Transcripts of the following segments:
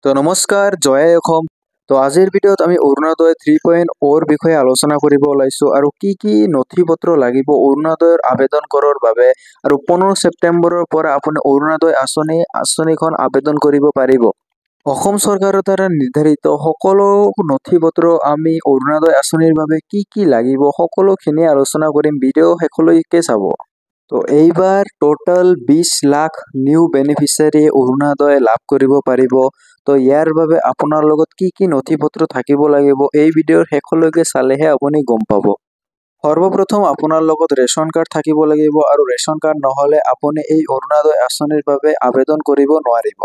তো নমস্কাৰ জয় অসম। তো আজিৰ ভিডিঅ'ত আমি অৰুণোদয় 3.0 ৰ বিষয়ে আলোচনা কৰিব ওলাইছো আৰু কি নথি পত্ৰ লাগিব অৰুণোদয়ৰ আবেদন কৰাৰ বাবে আৰু 15 ছেপ্টেম্বৰৰ পৰা আপুনি অৰুণোদয় আঁচনিখন আবেদন কৰিব পাৰিব। অসম চৰকাৰৰ দ্বাৰা নিৰ্ধাৰিত সকলো নথি পত্ৰ আমি অৰুণোদয় আঁচনিৰ বাবে কি লাগিব সকলোখিনি আলোচনা কৰিম, ভিডিঅ' শেষলৈকে চাব। তো এইবাৰ total 20 lakh new beneficiary Orunodoi লাভ কৰিব পাৰিব। তো ইয়াৰ বাবে আপোনাৰ লগত কি নথি পত্ৰ থাকিব লাগিব এই ভিডিঅ'ৰ শেষলৈকে চালেহে আপুনি গম পাব। সৰ্বপ্ৰথম আপোনাৰ লগত ৰেচন কাৰ্ড থাকিব লাগিব আৰু ৰেচন কাৰ্ড নহ'লে আপুনি এই অৰুণোদয় আঁচনিৰ বাবে আবেদন কৰিব নোৱাৰিব।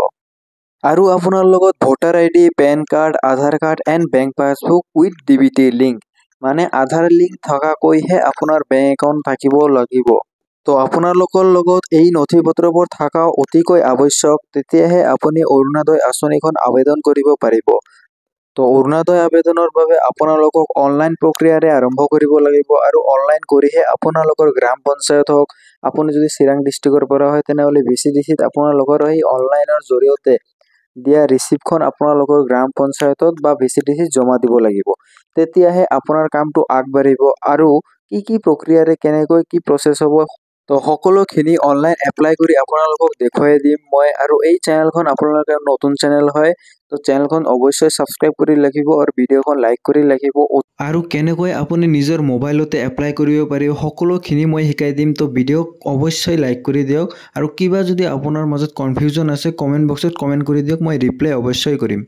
আৰু আপোনাৰ লগত voter ID, PAN card, Aadhaar card and bank passbook with DBT link, মানে আধাৰ লিংক থকাকৈহে আপোনাৰ বেংক একাউণ্ট থাকিব লাগিব। তো আপোনালোকৰ লগত এই নথি পত্ৰবোৰ থকা অতিকৈ আৱশ্যক, তেতিয়াহে আপুনি অৰুণোদয় আঁচনিখন আবেদন কৰিব পাৰিব। তো অৰুণোদয় আবেদনৰ বাবে আপোনালোকক অনলাইন প্ৰক্ৰিয়াৰে আৰম্ভ কৰিব লাগিব আৰু অনলাইন কৰিহে আপোনালোকৰ গ্ৰাম পঞ্চায়ত হওক, আপুনি যদি চিৰাং ডিষ্ট্ৰিক্টৰ পৰা হয় তেনেহ'লে VCDCত আপোনালোকৰ এই অনলাইনৰ জৰিয়তে দিয়া ৰিচিপ্টখন আপোনালোকৰ গ্ৰাম পঞ্চায়তত বা VCDCত জমা দিব লাগিব। তেতিয়াহে আপোনাৰ কামটো আগবাঢ়িব আৰু কি প্ৰক্ৰিয়াৰে কেনেকৈ কি প্ৰচেছ হ'ব, তো সকলোখিনি অনলাইন এপ্লাই কৰি আপোনালোকক দেখুৱাই দিম মই। আৰু এই চেনেলখন আপোনালোকৰ নতুন চেনেল হয়, তো চেনেলখন অৱশ্যই ছাবস্ক্ৰাইব কৰি ৰাখিব আৰু ভিডিঅ'খন লাইক কৰি ৰাখিব। আৰু কেনেকৈ আপুনি নিজৰ মোবাইলতে এপ্লাই কৰিব পাৰিব সকলোখিনি মই শিকাই দিম। তো ভিডিঅ'ক অৱশ্যই লাইক কৰি দিয়ক আৰু কিবা যদি আপোনাৰ মাজত কনফিউজন আছে কমেণ্ট বক্সত কমেণ্ট কৰি দিয়ক, মই ৰিপ্লাই অৱশ্যই কৰিম।